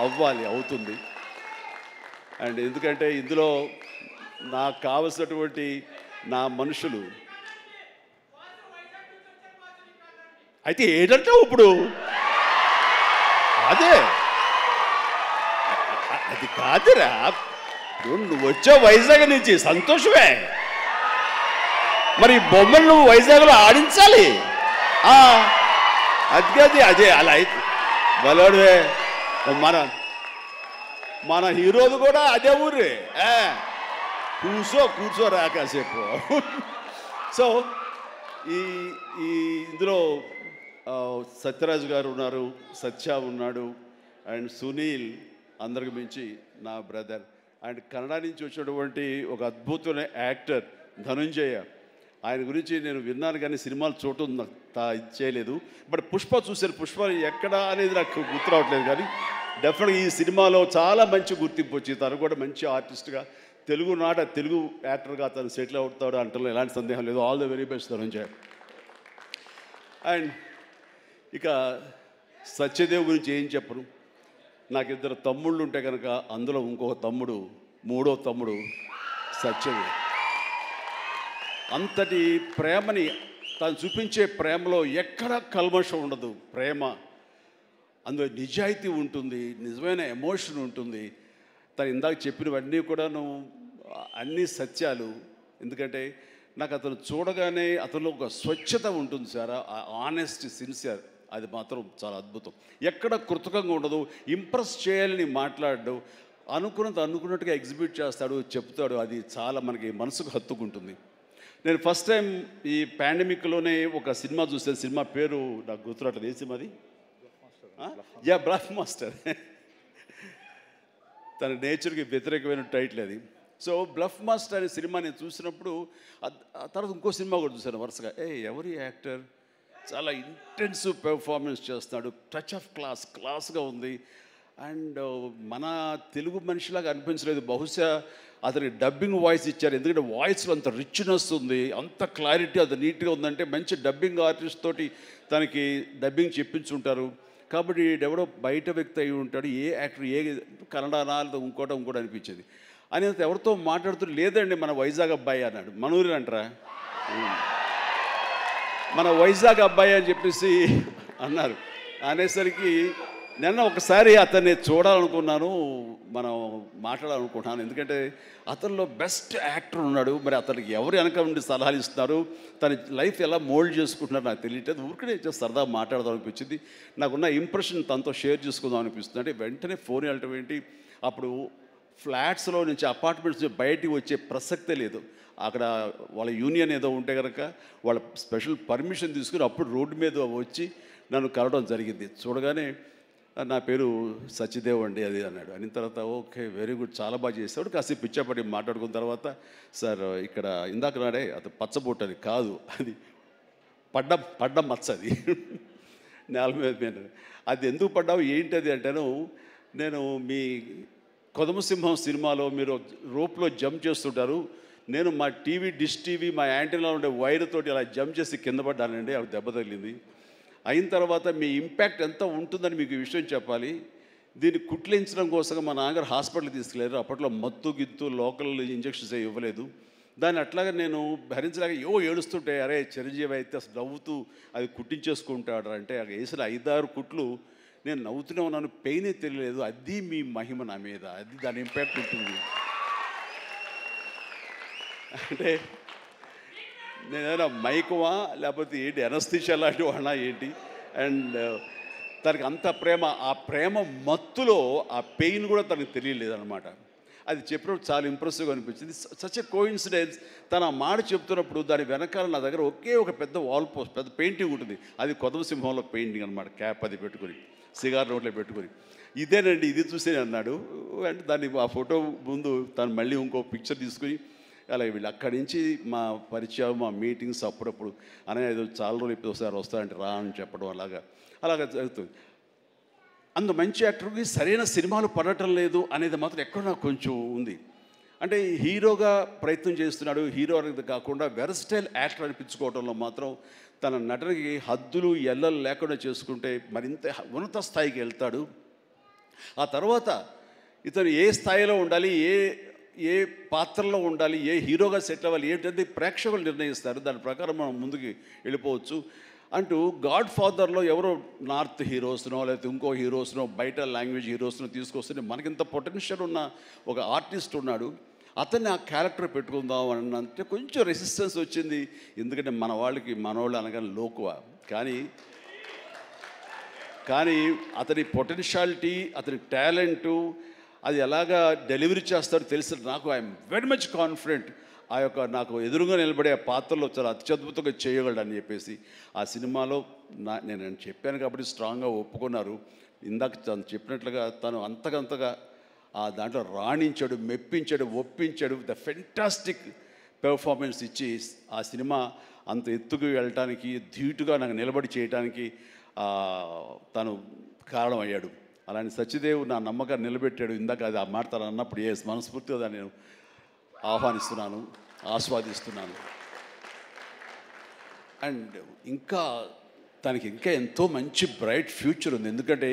అవ్వాలి, అవుతుంది. అండ్ ఎందుకంటే ఇందులో నాకు కావలసినటువంటి నా మనుషులు అయితే ఏంటంటావు ఇప్పుడు? అదే అది కాదురా, నువ్వు వచ్చావు వైజాగ్ నుంచి, సంతోషమే. మరి బొమ్మలు నువ్వు వైజాగ్లో ఆడించాలి. అది అదే అలా అయితే బలవే. మన హీరోది కూడా అదే ఊరే. కూర్చోరా కాసేపు. సో ఈ ఇందులో సత్యరాజు గారు ఉన్నారు, సత్య ఉన్నాడు, అండ్ సునీల్, అందరికి మించి నా బ్రదర్. అండ్ కన్నడ నుంచి వచ్చినటువంటి ఒక అద్భుతమైన యాక్టర్ ధనుంజయ. ఆయన గురించి నేను విన్నాను కానీ సినిమాలు చూడటం ఇది చేయలేదు. బట్ పుష్ప చూశాను. పుష్ప ఎక్కడ అనేది నాకు గుర్తు రావట్లేదు, కానీ డెఫినెట్గా ఈ సినిమాలో చాలా మంచి గుర్తింపు వచ్చింది. తను కూడా మంచి ఆర్టిస్ట్గా, తెలుగు యాక్టర్గా తను సెటిల్ అవుతాడు అంటలో ఎలాంటి సందేహం లేదు. All the very best Dhananjaya. And ఇక సత్యదేవ్ గురించి ఏం చెప్పను. నాకు 2 తమ్ముళ్ళు ఉంటే కనుక అందులో ఇంకొక తమ్ముడు, 3వ తమ్ముడు సత్యదేవ్. అంతటి ప్రేమని తను చూపించే ప్రేమలో ఎక్కడ కల్మషం ఉండదు. ప్రేమ అందులో నిజాయితీ ఉంటుంది, నిజమైన ఎమోషన్ ఉంటుంది. తను ఇందాక చెప్పినవన్నీ కూడాను అన్ని సత్యాలు. ఎందుకంటే నాకు అతను చూడగానే అతనిలో ఒక స్వచ్ఛత ఉంటుంది సార్, ఆనెస్ట్, సిన్సియర్. అది మాత్రం చాలా అద్భుతం. ఎక్కడ కృతకంగా ఉండదు, ఇంప్రెస్ చేయాలని మాట్లాడడు, అనుకున్నట్టుగా ఎగ్జిబిట్ చేస్తాడు, చెప్తాడు. అది చాలా మనకి మనసుకు హత్తుకుంటుంది. నేను ఫస్ట్ టైం ఈ పాండమిక్లోనే ఒక సినిమా చూసాను. సినిమా పేరు నాకు గుర్తురావట్లేదు. ఏ సినిమా అది? Bluff master. తన నేచర్కి వ్యతిరేకమైన టైటిల్ అది. సో బ్లఫ్ మాస్టర్ అనే సినిమా నేను చూసినప్పుడు తర్వాత ఇంకో సినిమా కూడా చూశాను వరుసగా. ఎవరి యాక్టర్ చాలా ఇంటెన్సివ్ పెర్ఫార్మెన్స్ చేస్తున్నాడు, టచ్ ఆఫ్ క్లాస్గా ఉంది. అండ్ మన తెలుగు మనిషిలాగా అనిపించలేదు. బహుశా అతనికి డబ్బింగ్ వాయిస్ ఇచ్చారు, ఎందుకంటే వాయిస్లో అంత రిచ్నెస్ ఉంది, అంత క్లారిటీ, అది నీట్గా ఉందంటే మంచి డబ్బింగ్ ఆర్టిస్ట్ తోటి తనకి డబ్బింగ్ చెప్పించుంటారు. కాబట్టి ఎవడో బయట వ్యక్తి అయి ఉంటాడు. ఏ యాక్టర్, ఏ కన్నడనా లేదా ఇంకోటి అనిపించేది. అని ఎవరితో మాట్లాడుతూ, లేదండి మన వైజాగ్ అబ్బాయి అన్నాడు. మనూరి అంటారా, మన వైజాగ్ అబ్బాయి అని చెప్పేసి అన్నారు. అనేసరికి నిన్న ఒకసారి అతన్ని చూడాలనుకున్నాను, మనం మాట్లాడాలనుకుంటున్నాను. ఎందుకంటే అతనిలో బెస్ట్ యాక్టర్ ఉన్నాడు. మరి అతనికి ఎవరు వెనక నుండి సలహాలు ఇస్తున్నారు, తన లైఫ్ ఎలా మోల్డ్ చేసుకుంటున్నారు నాకు తెలియట్లేదు. ఊరికనే సరదా మాట్లాడదాం అనిపించింది. నాకున్న ఇంప్రెషన్ తనతో షేర్ చేసుకుందాం అనిపిస్తుంది. అంటే వెంటనే ఫోన్ వెళ్ళటం ఏంటి, అప్పుడు ఫ్లాట్స్లో నుంచి, అపార్ట్మెంట్స్ నుంచి బయటికి వచ్చే ప్రసక్తే లేదు. అక్కడ వాళ్ళ యూనియన్ ఏదో ఉంటే కనుక వాళ్ళ స్పెషల్ పర్మిషన్ తీసుకుని అప్పుడు రోడ్డు మీద వచ్చి నన్ను కలవడం జరిగింది. చూడగానే నా పేరు సత్యదేవ్ అండి అది అన్నాడు. అయిన తర్వాత ఓకే వెరీ గుడ్, చాలా బాగా చేస్తాడు. కాసేపు పిచ్చాపడి మాట్లాడుకున్న తర్వాత, సార్ ఇక్కడ ఇందాక నాడే అది పచ్చబొట్టు అది కాదు, అది పడ్డ మచ్చ, అది నేల మీద. అది ఎందుకు పడ్డావు ఏంటి అది అంటాను. నేను మీ కొదమసింహం సినిమాలో మీరు రోప్లో జంప్ చేస్తుంటారు, నేను మా డిష్ టీవీ మా యాంటీనాలో ఉండే వైర్ తోటి అలా జంప్ చేసి కింద పడ్డానండి, అవి దెబ్బ తగిలింది. అయిన తర్వాత మీ ఇంపాక్ట్ ఎంత ఉంటుందని మీకు ఈ విషయం చెప్పాలి. దీన్ని కుట్లించడం కోసం మా నాన్నగారు హాస్పిటల్ తీసుకెళ్ళారు. అప్పట్లో మత్తు గిత్తు లోకల్ ఇంజక్షన్స్ ఇవ్వలేదు. దాన్ని అట్లాగే నేను భరించలేక ఏడుస్తుంటే, అరే చిరంజీవి అయితే అసలు నవ్వుతూ అది కుట్టించేసుకుంటాడు అంటే, అక్కడ వేసిన 5-6 కుట్లు నేను నవ్వుతూనే ఉన్నాను, పెయినే తెలియలేదు. అది మీ మహిమ నా మీద, అది దాని ఇంపాక్ట్ ఉంటుంది. అంటే నేను ఏదైనా మైకువా లేకపోతే ఏంటి, ఎనస్థిషియా లాంటి వాడినా ఏంటి. అండ్ తనకి అంత ప్రేమ, ఆ ప్రేమ మత్తులో ఆ పెయిన్ కూడా తనకు తెలియలేదన్నమాట. అది చెప్పినప్పుడు చాలా ఇంప్రెసివ్గా అనిపించింది. Such a coincidence. తను ఆ మాట చెప్తున్నప్పుడు దాని వెనకాల నా దగ్గర ఒకే ఒక పెద్ద వాల్ పోస్ట్, పెద్ద పెయింటింగ్ ఉంటుంది. అది కొదమసింహంలో పెయింటింగ్ అనమాట. క్యాప్ అది పెట్టుకుని, సిగార్ నోట్లో పెట్టుకుని, ఇదేనండి ఇది చూసే అన్నాడు. అంటే దాన్ని ఆ ఫోటో ముందు తను మళ్ళీ ఇంకో పిక్చర్ తీసుకుని అలాగే వీళ్ళు అక్కడి నుంచి మా పరిచయం, మా మీటింగ్స్ అప్పుడప్పుడు అనేది చాలా రోజులు ఇప్పుడు ఒకసారి వస్తారంటే రా అని చెప్పడం అలాగా జరుగుతుంది. అంత మంచి యాక్టర్కి సరైన సినిమాలు పడటం లేదు అనేది మాత్రం ఎక్కడ నాకు కొంచెం ఉంది. అంటే హీరోగా ప్రయత్నం చేస్తున్నాడు, హీరో అనేది కాకుండా వెరస్టైల్ యాక్టర్ అనిపించుకోవడంలో మాత్రం తన నటనకి హద్దులు ఎల్లలు లేకుండా చేసుకుంటే మరింత ఉన్నత స్థాయికి వెళ్తాడు. ఆ తర్వాత ఇతను ఏ స్థాయిలో ఉండాలి, ఏ ఏ పాత్రలో ఉండాలి, ఏ హీరోగా సెటిల్ అవ్వాలి ఏంటంటే ప్రేక్షకులు నిర్ణయిస్తారు. దాని ప్రకారం మనం ముందుకు వెళ్ళిపోవచ్చు అంటూ గాడ్ ఫాదర్లో ఎవరో నార్త్ హీరోస్నో లేకపోతే ఇంకో హీరోస్నో బయట లాంగ్వేజ్ హీరోస్నో తీసుకొస్తే మనకింత పొటెన్షియల్ ఉన్న ఒక ఆర్టిస్ట్ ఉన్నాడు, అతన్ని ఆ క్యారెక్టర్ పెట్టుకుందాం అని అంటే కొంచెం రెసిస్టెన్స్ వచ్చింది. ఎందుకంటే మన వాళ్ళు అనగానే లోకువ. కానీ అతని పొటెన్షియాలిటీ, అతని టాలెంటు, అది ఎలాగా డెలివరీ చేస్తారో తెలిసి నాకు ఐఎమ్ వెరీ మచ్ కాన్ఫిడెంట్ నాకు ఎదురుగా నిలబడే ఆ పాత్రలో చాలా అత్యద్భుతంగా చేయగలడని చెప్పేసి ఆ సినిమాలో నేను చెప్పాను కాబట్టి స్ట్రాంగ్గా ఒప్పుకున్నారు. ఇందాక తను చెప్పినట్లుగా తను అంతకంతగా ఆ దాంట్లో రాణించాడు, మెప్పించాడు, ఒప్పించాడు. ద ఫెంటాస్టిక్ పెర్ఫార్మెన్స్ ఇచ్చి ఆ సినిమా అంత ఎత్తుకు వెళ్ళటానికి, ధీటుగా నాకు నిలబడి చేయటానికి తను కారణమయ్యాడు. అలాంటి సత్యదేవ్ నా నమ్మకాన్ని నిలబెట్టాడు. ఇందాక అది ఆ మాట తను అన్నప్పుడు మనస్ఫూర్తిగా దాన్ని నేను ఆహ్వానిస్తున్నాను, ఆస్వాదిస్తున్నాను. అండ్ ఇంకా తనకి ఇంకా ఎంతో మంచి బ్రైట్ ఫ్యూచర్ ఉంది. ఎందుకంటే